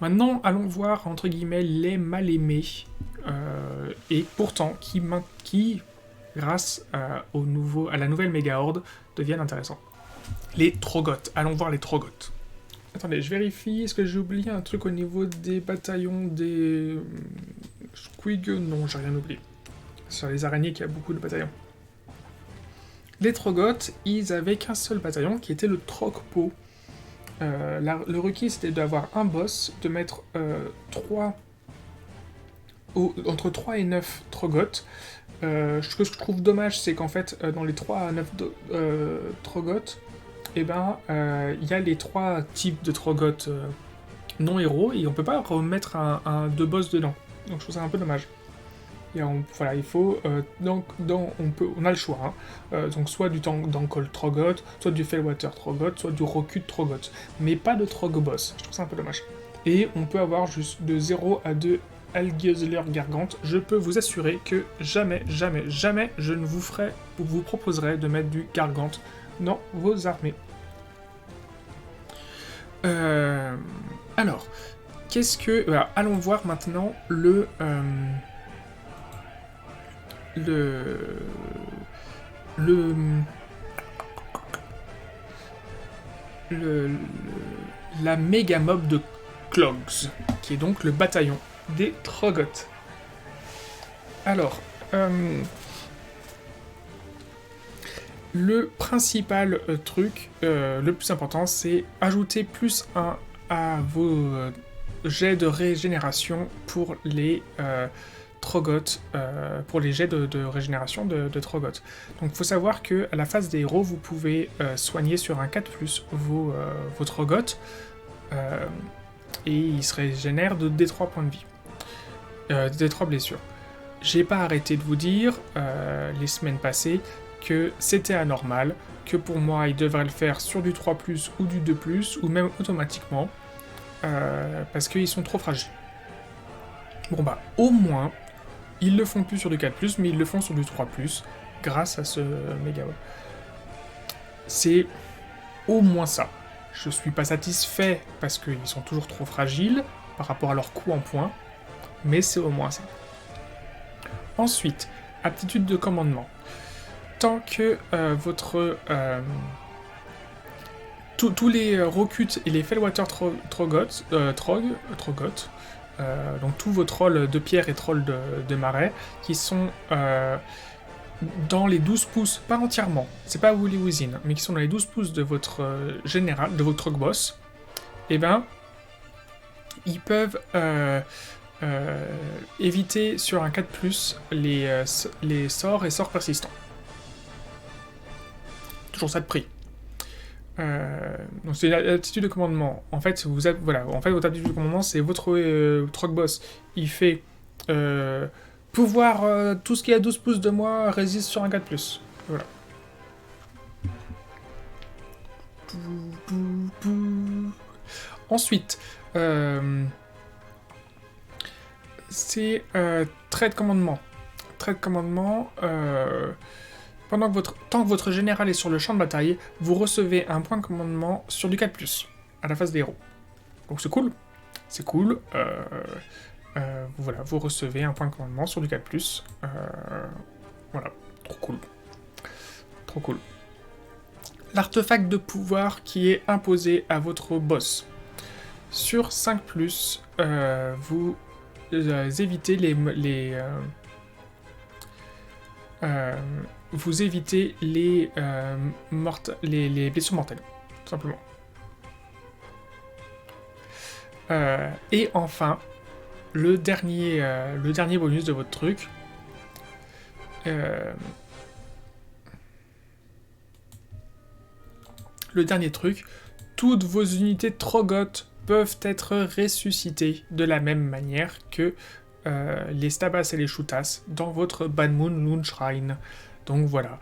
Maintenant, allons voir, entre guillemets, les mal-aimés, et pourtant, qui grâce à la nouvelle méga horde, deviennent intéressants. Les Trogoths. Allons voir les Trogoths. Attendez, je vérifie. Est-ce que j'ai oublié un truc au niveau des bataillons des... Squig? Non, j'ai rien oublié. Sur les araignées, il y a beaucoup de bataillons. Les Trogoths, ils avaient qu'un seul bataillon, qui était le Trogpo. Le requis, c'était d'avoir un boss, de mettre entre 3 et 9 Trogoths. Ce que je trouve dommage, c'est qu'en fait, dans les 3 à 9 Trogoths, il y a les 3 types de Trogoths non-héros, et on peut pas remettre deux boss dedans. Donc je trouve ça un peu dommage. Et voilà, il faut... on a le choix. Hein. Donc soit du Dankol Trogoth, soit du Fellwater Trogoth, soit du Rokut Trogoth. Mais pas de Trog boss. Je trouve ça un peu dommage. Et on peut avoir juste de 0 à 2 Algiozler Gargant. Je peux vous assurer que jamais, jamais, jamais je ne vous proposerai de mettre du Gargant dans vos armées. Alors, qu'est-ce que... Voilà, allons voir maintenant la méga mob de Clogs, qui est donc le bataillon des Trogoths. Alors, le principal truc, le plus important, c'est ajouter plus 1 à vos jets de régénération pour les Trogoths, pour les jets de régénération de Trogoths. Donc il faut savoir qu'à la phase des héros, vous pouvez soigner sur un 4+, vos Trogoths, et ils se régénèrent de D3 points de vie, D3 blessures. J'ai pas arrêté de vous dire, les semaines passées, que c'était anormal, que pour moi, ils devraient le faire sur du 3+, ou du 2+, ou même automatiquement, parce qu'ils sont trop fragiles. Bon bah, au moins, ils le font plus sur du 4+, mais ils le font sur du 3+, grâce à ce méga. C'est au moins ça. Je suis pas satisfait, parce qu'ils sont toujours trop fragiles, par rapport à leur coût en points, mais c'est au moins ça. Ensuite, aptitude de commandement. Tant que tous les Rokut et les Fellwater Trogoth, donc tous vos trolls de pierre et trolls de marais, qui sont dans les 12 pouces, pas entièrement, c'est pas Woolly Within, mais qui sont dans les 12 pouces de votre général, de votre Trog boss, et ben, ils peuvent éviter sur un 4+, les sorts et sorts persistants. Toujours ça de prix. Donc c'est l'attitude de commandement. En fait, votre attitude de commandement, c'est votre Trog boss. Il fait pouvoir tout ce qui est à 12 pouces de moi résiste sur un 4+. Voilà. Ensuite, c'est trait de commandement. Trait de commandement. Tant que votre général est sur le champ de bataille, vous recevez un point de commandement sur du 4+, à la phase des héros. Donc c'est cool. C'est cool. Voilà, vous recevez un point de commandement sur du 4+. Voilà, trop cool. Trop cool. L'artefact de pouvoir qui est imposé à votre boss. Sur 5+, vous évitez vous évitez les blessures mortelles, tout simplement. Et enfin, le dernier bonus de votre truc, toutes vos unités Trogoth peuvent être ressuscitées de la même manière que les Stabas et les Shootas dans votre Bad Moon Loon Shrine. Donc voilà,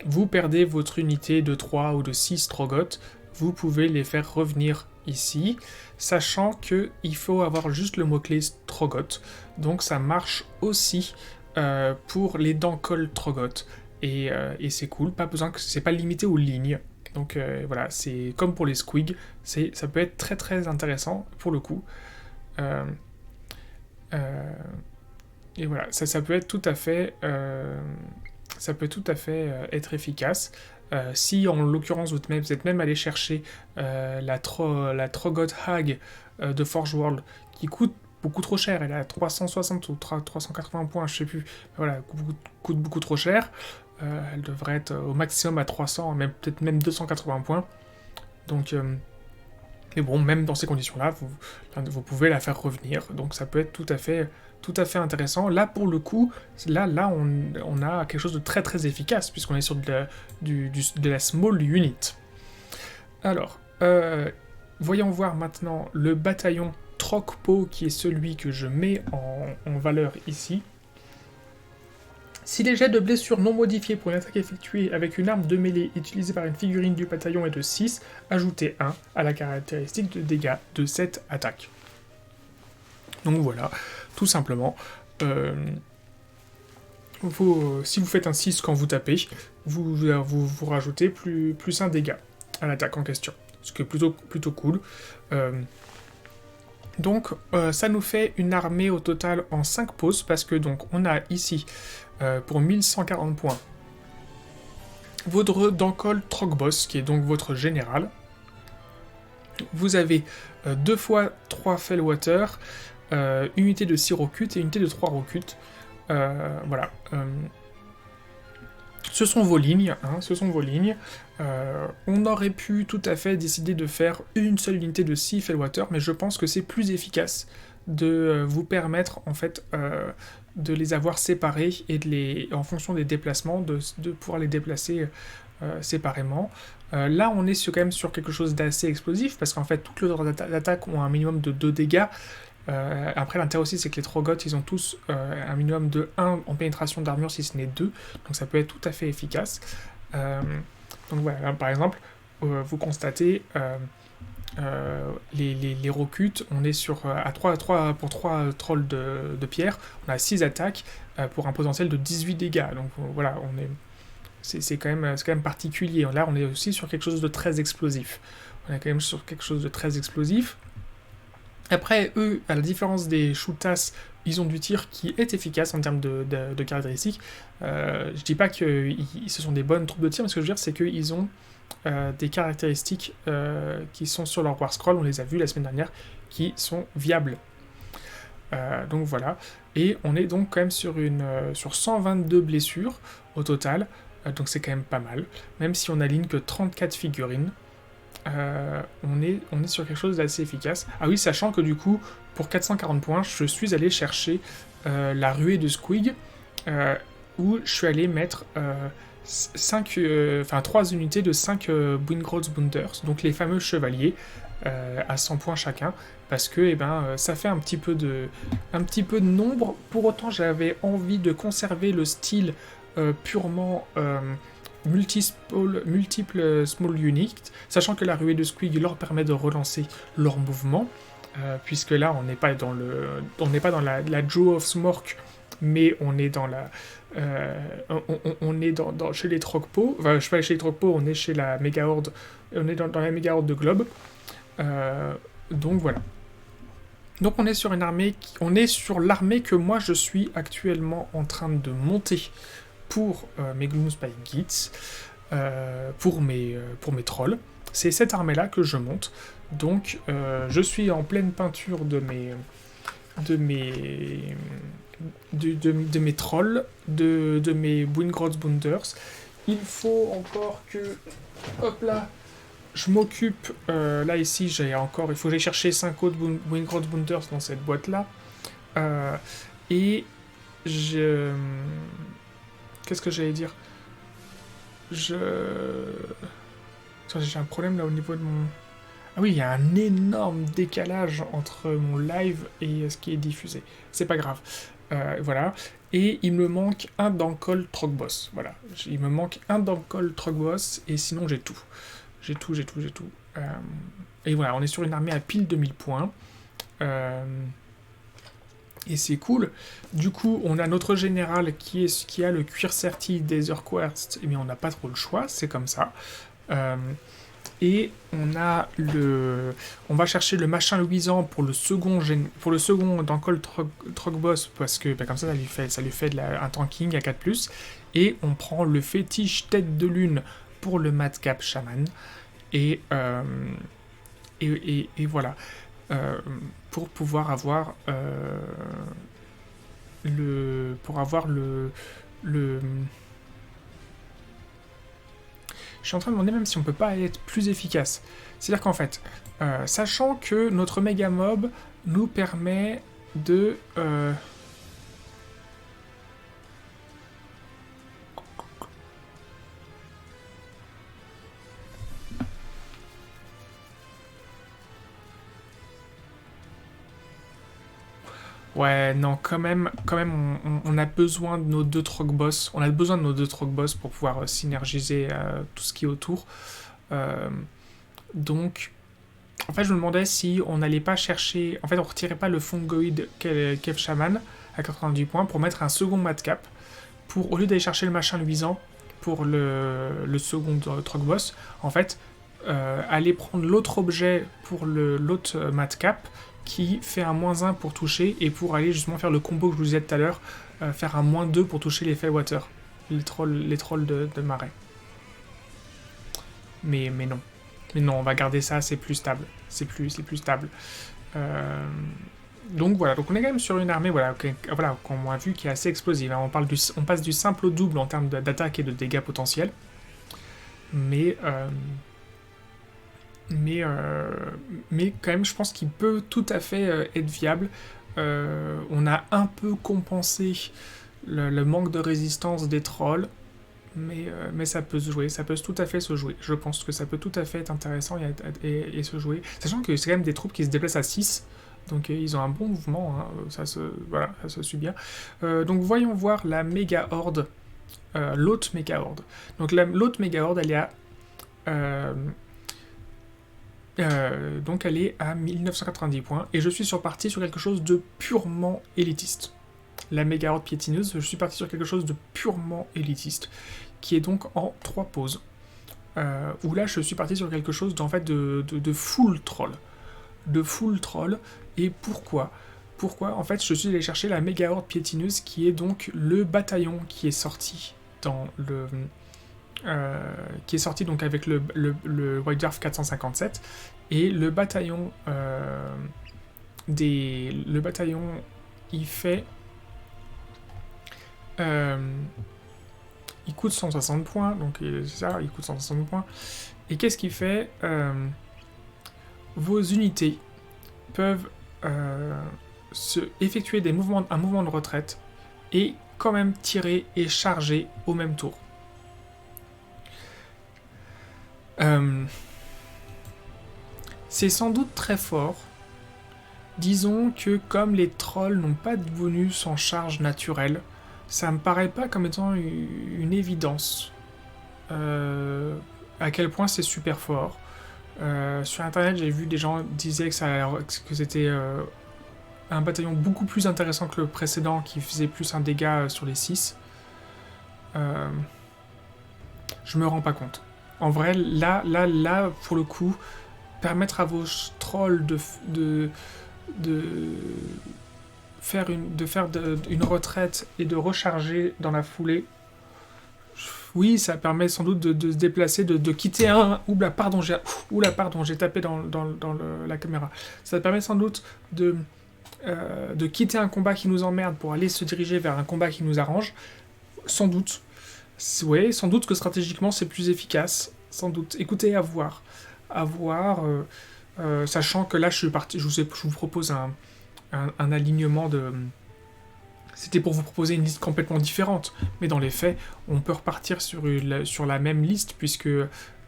vous perdez votre unité de 3 ou de 6 Trogoth, vous pouvez les faire revenir ici, sachant qu'il faut avoir juste le mot-clé Trogoth, donc ça marche aussi pour les Dankol Trogoth, et c'est cool, pas besoin que c'est pas limité aux lignes, Donc voilà, c'est comme pour les squigs, ça peut être très très intéressant pour le coup. Euh, euh, et voilà, ça peut être tout à fait, être efficace. Si en l'occurrence vous êtes même allé chercher la Trogoth Hag de Forge World qui coûte beaucoup trop cher, elle est à 360 ou 380 points, je sais plus, voilà, coûte beaucoup trop cher. Elle devrait être au maximum à 300, même peut-être même 280 points. Donc, mais bon, même dans ces conditions-là, vous pouvez la faire revenir. Donc ça peut être tout à fait intéressant. Là, pour le coup, on a quelque chose de très très efficace, puisqu'on est sur de la small unit. Alors, voyons voir maintenant le bataillon Trokpo, qui est celui que je mets en valeur ici. Si les jets de blessures non modifiés pour une attaque effectuée avec une arme de mêlée utilisée par une figurine du bataillon est de 6, ajoutez 1 à la caractéristique de dégâts de cette attaque. Donc voilà, tout simplement. Si vous faites un 6 quand vous tapez, vous rajoutez plus un dégât à l'attaque en question. Ce qui est plutôt cool. Donc ça nous fait une armée au total en 5 pauses, parce que donc on a ici, pour 1140 points, votre Dankol Trogbos, qui est donc votre général. Vous avez 2 fois 3 Fellwater, unité de 6 Rokut et unité de 3 Rokut. Voilà. Ce sont vos lignes, on aurait pu tout à fait décider de faire une seule unité de 6 Fellwater, mais je pense que c'est plus efficace de vous permettre, en fait, de les avoir séparés et en fonction des déplacements, de pouvoir les déplacer séparément. Là, on est quand même sur quelque chose d'assez explosif, parce qu'en fait, toutes les ordres d'attaque ont un minimum de 2 dégâts. Après, l'intérêt aussi, c'est que les Trogoths, ils ont tous un minimum de 1 en pénétration d'armure, si ce n'est 2, donc ça peut être tout à fait efficace. Donc voilà, là, par exemple, vous constatez les Rokut, on est sur pour 3 trolls de pierre, on a 6 attaques pour un potentiel de 18 dégâts. Donc voilà, c'est quand même particulier. Là, on est aussi sur quelque chose de très explosif. Après, eux, à la différence des Shootas, ils ont du tir qui est efficace en termes de caractéristiques. Je dis pas que ce sont des bonnes troupes de tir, mais ce que je veux dire, c'est qu'ils ont des caractéristiques qui sont sur leur War Scroll, on les a vus la semaine dernière, qui sont viables. Donc voilà. Et on est donc quand même sur 122 blessures au total, donc c'est quand même pas mal. Même si on aligne que 34 figurines. On est sur quelque chose d'assez efficace. Ah oui, sachant que du coup, pour 440 points, je suis allé chercher la ruée de Squig, où je suis allé mettre 3 unités de 5 Wingrolds Bunters, donc les fameux chevaliers, à 100 points chacun, parce que ça fait un petit peu de nombre. Pour autant, j'avais envie de conserver le style purement multiples small units, sachant que la ruée de Squig leur permet de relancer leur mouvement, puisque là on n'est pas dans la Jaw of Smork, mais on est dans on est chez les Trogpo, enfin je suis pas chez les Trogpo, on est chez la méga horde, on est dans la méga horde de Globe, donc voilà. Donc on est sur on est sur l'armée que moi je suis actuellement en train de monter pour mes Gloomspite Gits, pour mes trolls. C'est cette armée-là que je monte. Donc, je suis en pleine peinture de mes trolls, de mes Wingrods Bunters. Il faut encore que... Hop là, je m'occupe... là, ici, il faut que j'aille chercher 5 autres Wingrods Bunters dans cette boîte-là. Et qu'est-ce que j'allais dire? J'ai un problème là au niveau de mon... Ah oui, il y a un énorme décalage entre mon live et ce qui est diffusé. C'est pas grave. Voilà. Et il me manque un Dankol Trogbos. Voilà. Il me manque un Dankol Trogbos et sinon j'ai tout. J'ai tout. Et voilà, on est sur une armée à pile 2000 points. Et c'est cool. Du coup, on a notre général qui a le cuir serti des Urquharts, mais on n'a pas trop le choix, c'est comme ça. Euh, et on va chercher le machin luisant pour le second d'Ankol Trog Boss, parce que comme ça lui fait un tanking à 4+, et on prend le fétiche tête de lune pour le Madcap Shaman, et, et voilà, pour pouvoir avoir le. Je suis en train de demander même si on peut pas être plus efficace. C'est-à-dire qu'en fait, sachant que notre méga mob nous permet de ouais, non, quand même on a besoin de nos deux Trog Boss. On a besoin de nos deux Trog Boss pour pouvoir synergiser tout ce qui est autour. Donc, en fait, je me demandais si on n'allait pas chercher. En fait, on retirait pas le Fungoid Kev Shaman à 90 points pour mettre un second Madcap. Pour, au lieu d'aller chercher le machin luisant pour le second Trog Boss, en fait, aller prendre l'autre objet pour l'autre Madcap qui fait un -1 pour toucher et pour aller justement faire le combo que je vous disais tout à l'heure, faire un -2 pour toucher les Feywater, les trolls de marais. Mais non. Mais non, on va garder ça, c'est plus stable. C'est plus stable. Donc voilà, donc on est quand même sur une armée voilà, qu'on a vu qui est assez explosive. Hein. On passe du simple au double en termes d'attaque et de dégâts potentiels. Mais quand même, je pense qu'il peut tout à fait être viable. On a un peu compensé le manque de résistance des trolls, mais ça peut se jouer, ça peut tout à fait se jouer. Je pense que ça peut tout à fait être intéressant et se jouer. Sachant que c'est quand même des troupes qui se déplacent à 6, donc ils ont un bon mouvement, hein, ça se suit bien. Donc voyons voir la méga horde, l'autre méga horde. Donc l'autre méga horde, elle est à... donc elle est à 1990 points, et je suis parti sur quelque chose de purement élitiste. La méga horde piétineuse, je suis parti sur quelque chose de purement élitiste, qui est donc en 3 pauses. Où là, je suis parti sur quelque chose de full troll. De full troll, et pourquoi ? En fait, je suis allé chercher la méga horde piétineuse, qui est donc le bataillon qui est sorti dans le... qui est sorti donc avec le White Dwarf 457, et le bataillon le bataillon il fait il coûte 160 points, donc c'est ça, il coûte 160 points, et qu'est-ce qu'il fait vos unités peuvent effectuer un mouvement de retraite et quand même tirer et charger au même tour. C'est sans doute très fort. Disons que comme les trolls n'ont pas de bonus en charge naturelle, ça me paraît pas comme étant une évidence. À quel point c'est super fort. Sur internet, j'ai vu des gens disaient que c'était un bataillon beaucoup plus intéressant que le précédent qui faisait plus un dégât sur les 6. Je me rends pas compte. En vrai, là, pour le coup, permettre à vos trolls de faire une retraite et de recharger dans la foulée, oui, ça permet sans doute de se déplacer, de quitter un... Oula, pardon, j'ai tapé dans la caméra. Ça permet sans doute de quitter un combat qui nous emmerde pour aller se diriger vers un combat qui nous arrange. Sans doute. Oui, sans doute que stratégiquement c'est plus efficace. Sans doute. Écoutez, à voir. Sachant que là, je vous propose un alignement de... C'était pour vous proposer une liste complètement différente, mais dans les faits, on peut repartir sur la même liste, puisque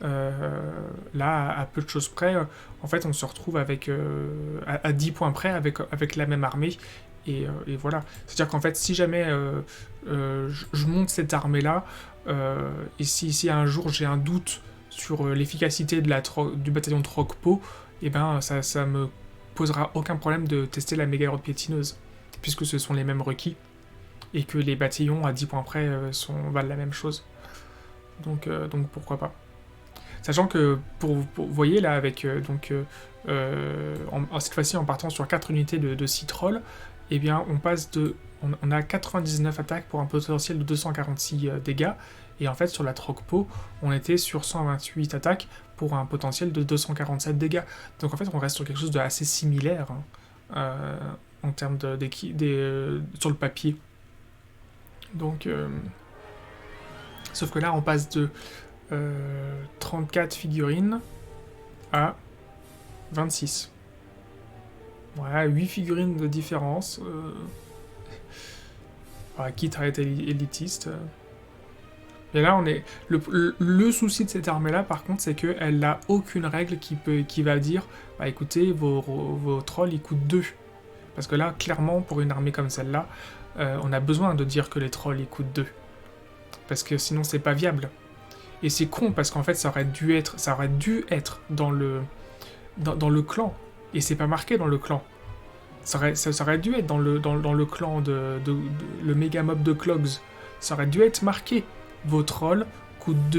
là, à peu de choses près, en fait, on se retrouve avec à 10 points près avec la même armée, et voilà. C'est-à-dire qu'en fait, si jamais je monte cette armée-là, et si un jour j'ai un doute sur l'efficacité du bataillon Trogpo, et ben ça me posera aucun problème de tester la méga horde piétineuse, puisque ce sont les mêmes requis, et que les bataillons à 10 points près valent la même chose. Donc pourquoi pas. Sachant que, vous voyez là, avec cette fois-ci en partant sur 4 unités de 6 trolls, eh bien on passe de... On a 99 attaques pour un potentiel de 246 dégâts, et en fait sur la Trogpo, on était sur 128 attaques pour un potentiel de 247 dégâts. Donc en fait on reste sur quelque chose de assez similaire en termes sur le papier. Donc... sauf que là on passe de 34 figurines à 26. Voilà, 8 figurines de différence. Voilà, quitte à être élitiste. Et là, on est... Le souci de cette armée-là, par contre, c'est qu'elle n'a aucune règle qui va dire bah écoutez, vos trolls, ils coûtent 2. Parce que là, clairement, pour une armée comme celle-là, on a besoin de dire que les trolls, ils coûtent 2. Parce que sinon, c'est pas viable. Et c'est con, parce qu'en fait, ça aurait dû être dans le clan. Et c'est pas marqué dans le clan. Ça aurait dû être dans le clan le méga mob de Clogs. Ça aurait dû être marqué. Vos trolls comptent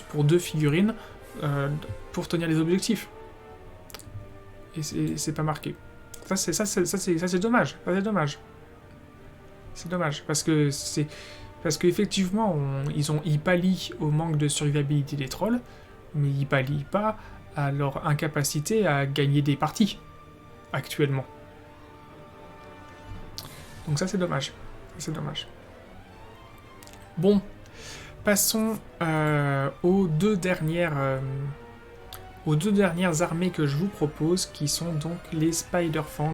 pour 2 figurines pour tenir les objectifs. Et c'est pas marqué. Ça c'est dommage. Ça c'est dommage. C'est dommage parce qu'effectivement ils pallient au manque de survivabilité des trolls, mais ils pallient pas à leur incapacité à gagner des parties actuellement. Donc ça c'est dommage. C'est dommage. Bon, passons aux deux dernières armées que je vous propose, qui sont donc les Spider-Fang.